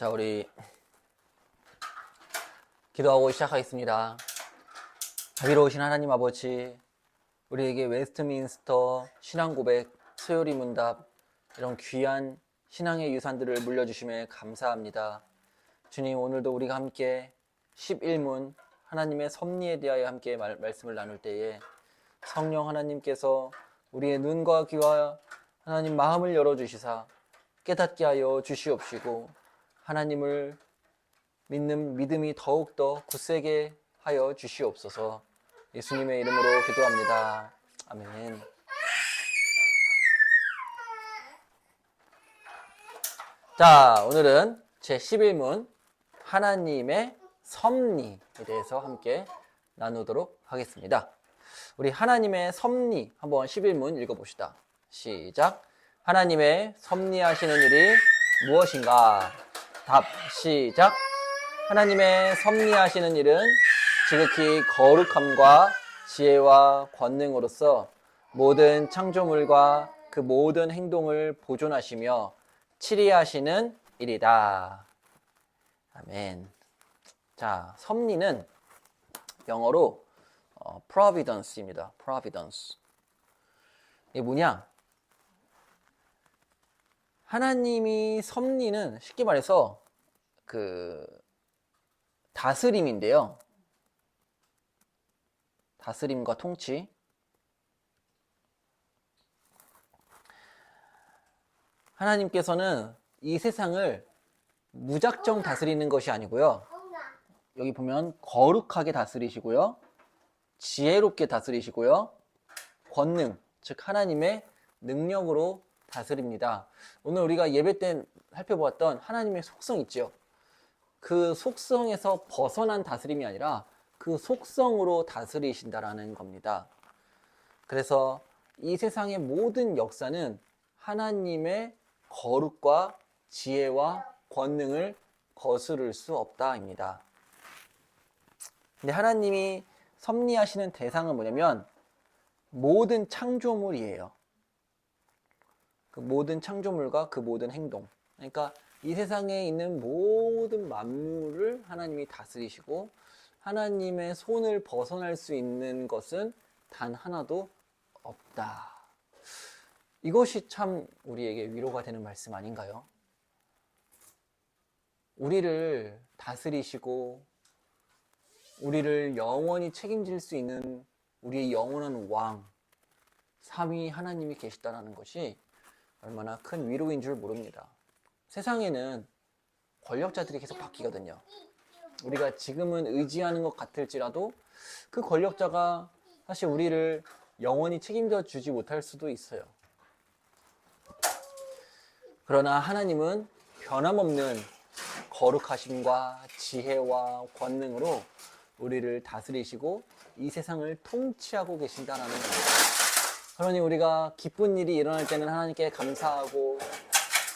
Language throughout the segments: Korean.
자, 우리 기도하고 시작하겠습니다. 자비로우신 하나님 아버지, 우리에게 웨스트민스터 신앙고백, 수요리 문답, 이런 귀한 신앙의 유산들을 물려주심에 감사합니다. 주님, 오늘도 우리가 함께 11문 하나님의 섭리에 대하여 함께 말씀을 나눌 때에 성령 하나님께서 우리의 눈과 귀와 하나님 마음을 열어주시사 깨닫게 하여 주시옵시고, 하나님을 믿는 믿음이 더욱더 굳세게 하여 주시옵소서. 예수님의 이름으로 기도합니다. 아멘. 자, 오늘은 제11문 하나님의 섭리에 대해서 함께 나누도록 하겠습니다. 우리 하나님의 섭리 한번 11문 읽어봅시다. 시작. 하나님의 섭리하시는 일이 무엇인가? 답. 시작. 하나님의 섭리하시는 일은 지극히 거룩함과 지혜와 권능으로서 모든 창조물과 그 모든 행동을 보존하시며 치리하시는 일이다. 아멘. 자, 섭리는 영어로 providence입니다. providence. 이게 뭐냐? 하나님이 섭리는 쉽게 말해서 다스림인데요. 다스림과 통치. 하나님께서는 이 세상을 무작정 다스리는 것이 아니고요. 여기 보면 거룩하게 다스리시고요. 지혜롭게 다스리시고요. 권능, 즉 하나님의 능력으로 다스립니다. 오늘 우리가 예배 때 살펴보았던 하나님의 속성 있죠. 그 속성에서 벗어난 다스림이 아니라 그 속성으로 다스리신다라는 겁니다. 그래서 이 세상의 모든 역사는 하나님의 거룩과 지혜와 권능을 거스를 수 없다입니다. 근데 하나님이 섭리하시는 대상은 뭐냐면 모든 창조물이에요. 그 모든 창조물과 그 모든 행동. 그러니까 이 세상에 있는 모든 만물을 하나님이 다스리시고 하나님의 손을 벗어날 수 있는 것은 단 하나도 없다. 이것이 참 우리에게 위로가 되는 말씀 아닌가요? 우리를 다스리시고 우리를 영원히 책임질 수 있는 우리의 영원한 왕, 삼위 하나님이 계시다는 것이 얼마나 큰 위로인 줄 모릅니다. 세상에는 권력자들이 계속 바뀌거든요. 우리가 지금은 의지하는 것 같을지라도 그 권력자가 사실 우리를 영원히 책임져 주지 못할 수도 있어요. 그러나 하나님은 변함없는 거룩하심과 지혜와 권능으로 우리를 다스리시고 이 세상을 통치하고 계신다는 겁니다. 그러니 우리가 기쁜 일이 일어날 때는 하나님께 감사하고,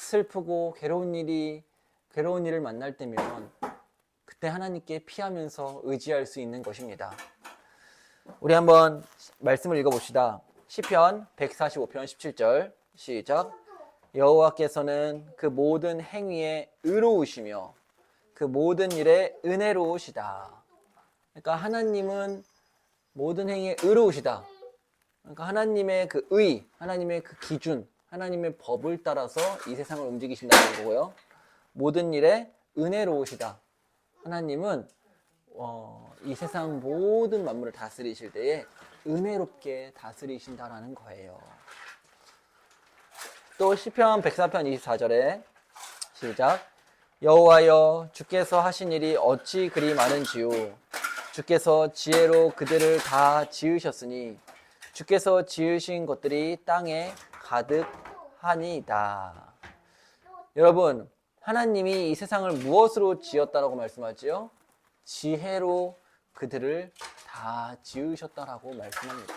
슬프고 괴로운 일을 만날 때면 그때 하나님께 피하면서 의지할 수 있는 것입니다. 우리 한번 말씀을 읽어봅시다. 시편 145편 17절 시작. 여호와께서는 그 모든 행위에 의로우시며 그 모든 일에 은혜로우시다. 그러니까 하나님은 모든 행위에 의로우시다. 그러니까 하나님의 그 의, 하나님의 그 기준, 하나님의 법을 따라서 이 세상을 움직이신다는 거고요. 모든 일에 은혜로우시다. 하나님은 이 세상 모든 만물을 다스리실 때에 은혜롭게 다스리신다라는 거예요. 또 시편 104편 24절에 시작. 여호와여, 주께서 하신 일이 어찌 그리 많은지요. 주께서 지혜로 그들을 다 지으셨으니 주께서 지으신 것들이 땅에 가득하니이다. 여러분, 하나님이 이 세상을 무엇으로 지었다라고 말씀하지요? 지혜로 그들을 다 지으셨다라고 말씀합니다.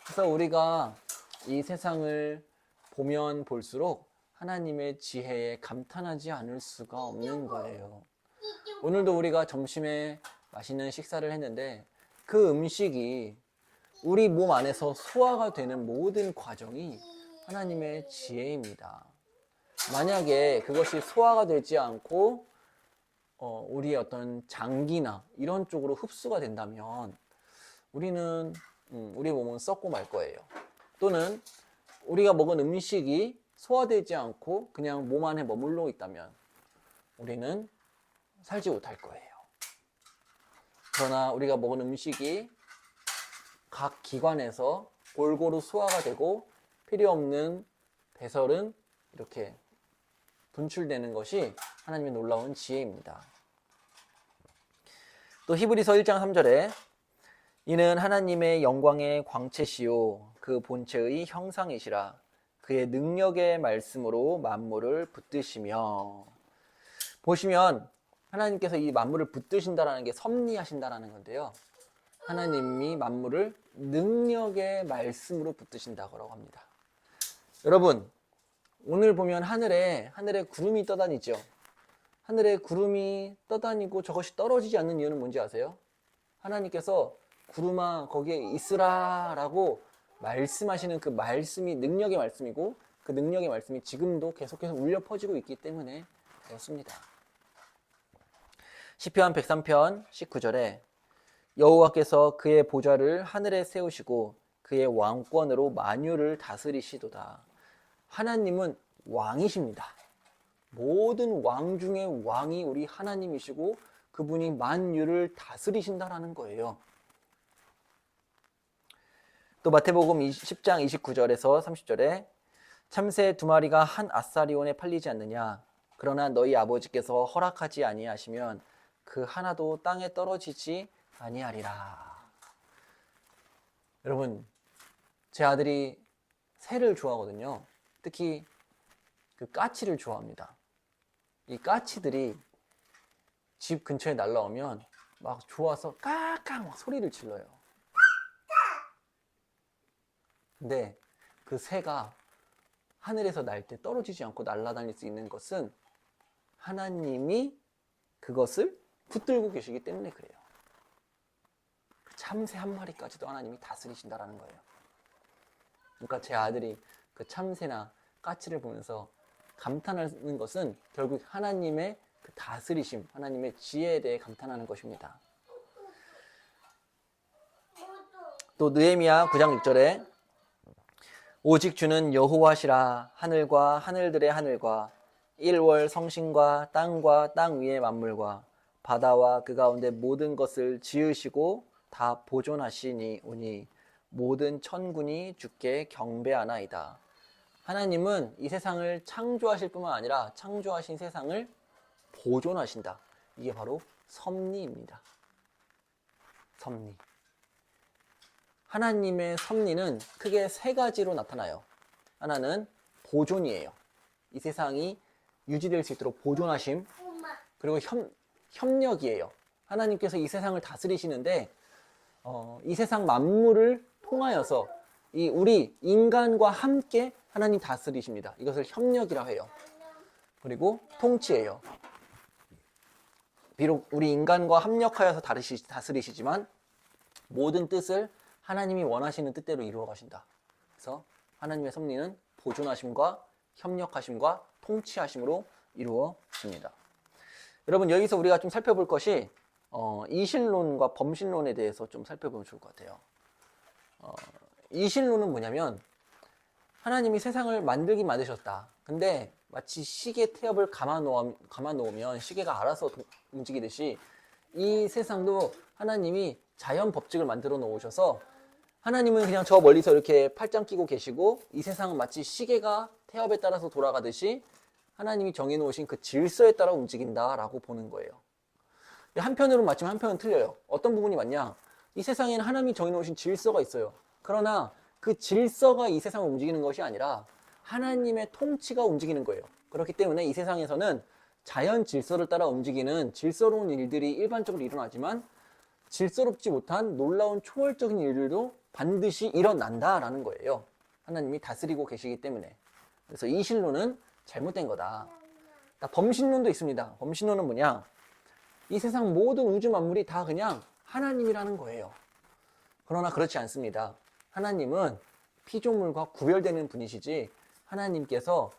그래서 우리가 이 세상을 보면 볼수록 하나님의 지혜에 감탄하지 않을 수가 없는 거예요. 오늘도 우리가 점심에 맛있는 식사를 했는데 그 음식이 우리 몸 안에서 소화가 되는 모든 과정이 하나님의 지혜입니다. 만약에 그것이 소화가 되지 않고 우리의 어떤 장기나 이런 쪽으로 흡수가 된다면 우리는 우리의 몸은 썩고 말 거예요. 또는 우리가 먹은 음식이 소화되지 않고 그냥 몸 안에 머물러 있다면 우리는 살지 못할 거예요. 그러나 우리가 먹은 음식이 각 기관에서 골고루 소화가 되고 필요 없는 배설은 이렇게 분출되는 것이 하나님의 놀라운 지혜입니다. 또 히브리서 1장 3절에 이는 하나님의 영광의 광채시요 그 본체의 형상이시라 그의 능력의 말씀으로 만물을 붙드시며. 보시면 하나님께서 이 만물을 붙드신다라는 게 섭리하신다라는 건데요. 하나님이 만물을 능력의 말씀으로 붙드신다고 합니다. 여러분, 오늘 보면 하늘에 구름이 떠다니죠. 하늘에 구름이 떠다니고 저것이 떨어지지 않는 이유는 뭔지 아세요? 하나님께서 구름아 거기에 있으라 라고 말씀하시는 그 말씀이 능력의 말씀이고 그 능력의 말씀이 지금도 계속해서 울려 퍼지고 있기 때문에 그렇습니다. 시편 103편 19절에 여호와께서 그의 보좌를 하늘에 세우시고 그의 왕권으로 만유를 다스리시도다. 하나님은 왕이십니다. 모든 왕 중에 왕이 우리 하나님이시고 그분이 만유를 다스리신다라는 거예요. 또 마태복음 10장 29절에서 30절에 참새 2마리가 한 아사리온에 팔리지 않느냐 그러나 너희 아버지께서 허락하지 아니하시면 그 하나도 땅에 떨어지지 아니하리라. 여러분, 제 아들이 새를 좋아하거든요. 특히 그 까치를 좋아합니다. 이 까치들이 집 근처에 날라오면 막 좋아서 까까 막 소리를 질러요. 근데 그 새가 하늘에서 날 때 떨어지지 않고 날아다닐 수 있는 것은 하나님이 그것을 붙들고 계시기 때문에 그래요. 그 참새 한 마리까지도 하나님이 다스리신다라는 거예요. 그러니까 제 아들이 그 참새나 까치를 보면서 감탄하는 것은 결국 하나님의 그 다스리심, 하나님의 지혜에 대해 감탄하는 것입니다. 또 느헤미야 9장 6절에 오직 주는 여호와시라 하늘과 하늘들의 하늘과 일월 성신과 땅과 땅 위의 만물과 바다와 그 가운데 모든 것을 지으시고 다 보존하시니 오니 모든 천군이 주께 경배하나이다. 하나님은 이 세상을 창조하실 뿐만 아니라 창조하신 세상을 보존하신다. 이게 바로 섭리입니다. 섭리. 하나님의 섭리는 크게 세 가지로 나타나요. 하나는 보존이에요. 이 세상이 유지될 수 있도록 보존하심. 그리고 협력이에요. 하나님께서 이 세상을 다스리시는데 이 세상 만물을 통하여서 우리 인간과 함께 하나님 다스리십니다. 이것을 협력이라고 해요. 그리고 통치예요. 비록 우리 인간과 협력하여서 다스리시지만 모든 뜻을 하나님이 원하시는 뜻대로 이루어 가신다. 그래서 하나님의 섭리는 보존하심과 협력하심과 통치하심으로 이루어집니다. 여러분, 여기서 우리가 좀 살펴볼 것이 이신론과 범신론에 대해서 좀 살펴보면 좋을 것 같아요. 이신론은 뭐냐면 하나님이 세상을 만들긴 만드셨다. 근데 마치 시계 태엽을 감아 놓으면 시계가 알아서 움직이듯이 이 세상도 하나님이 자연 법칙을 만들어 놓으셔서 하나님은 그냥 저 멀리서 이렇게 팔짱 끼고 계시고 이 세상은 마치 시계가 태엽에 따라서 돌아가듯이 하나님이 정해놓으신 그 질서에 따라 움직인다라고 보는 거예요. 한편으로는 맞지만 한편은 틀려요. 어떤 부분이 맞냐? 이 세상에는 하나님이 정해놓으신 질서가 있어요. 그러나 그 질서가 이 세상을 움직이는 것이 아니라 하나님의 통치가 움직이는 거예요. 그렇기 때문에 이 세상에서는 자연 질서를 따라 움직이는 질서로운 일들이 일반적으로 일어나지만 질서롭지 못한 놀라운 초월적인 일들도 반드시 일어난다라는 거예요. 하나님이 다스리고 계시기 때문에. 그래서 이 신론은 잘못된 거다. 범신론도 있습니다. 범신론은 뭐냐? 이 세상 모든 우주 만물이 다 그냥 하나님이라는 거예요. 그러나 그렇지 않습니다. 하나님은 피조물과 구별되는 분이시지 하나님께서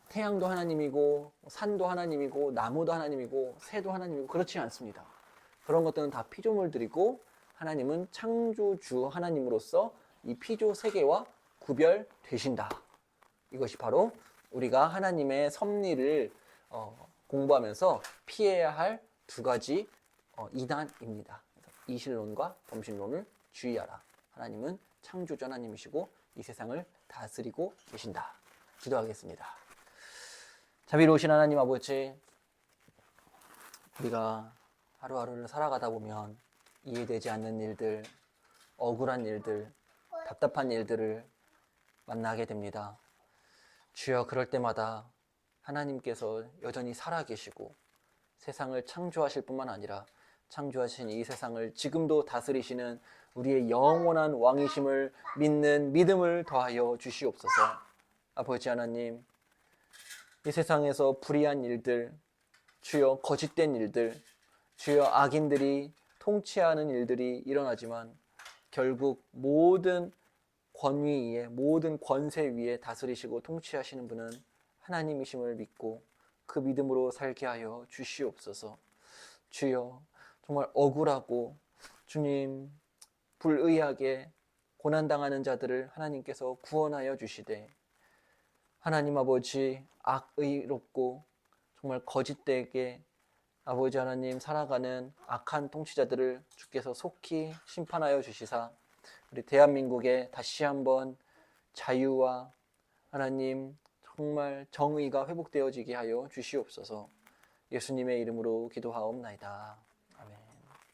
태양도 하나님이고 산도 하나님이고 나무도 하나님이고 새도 하나님이고 그렇지 않습니다. 그런 것들은 다 피조물들이고 하나님은 창조주 하나님으로서 이 피조 세계와 구별되신다. 이것이 바로 우리가 하나님의 섭리를 공부하면서 피해야 할 두 가지 이단입니다. 이실론과 범실론을 주의하라. 하나님은 창조주 하나님이시고 이 세상을 다스리고 계신다. 기도하겠습니다. 자비로우신 하나님 아버지, 우리가 하루하루를 살아가다 보면 이해되지 않는 일들, 억울한 일들, 답답한 일들을 만나게 됩니다. 주여, 그럴 때마다 하나님께서 여전히 살아계시고 세상을 창조하실 뿐만 아니라 창조하신 이 세상을 지금도 다스리시는 우리의 영원한 왕이심을 믿는 믿음을 더하여 주시옵소서. 아버지 하나님, 이 세상에서 불의한 일들, 주여 거짓된 일들, 주여 악인들이 통치하는 일들이 일어나지만 결국 모든 권위 위에, 모든 권세 위에 다스리시고 통치하시는 분은 하나님이심을 믿고 그 믿음으로 살게 하여 주시옵소서. 주여, 정말 억울하고 주님 불의하게 고난당하는 자들을 하나님께서 구원하여 주시되, 하나님 아버지 악의롭고 정말 거짓되게 아버지 하나님 살아가는 악한 통치자들을 주께서 속히 심판하여 주시사 우리 대한민국에 다시 한번 자유와 하나님 정말 정의가 회복되어지게 하여 주시옵소서. 예수님의 이름으로 기도하옵나이다.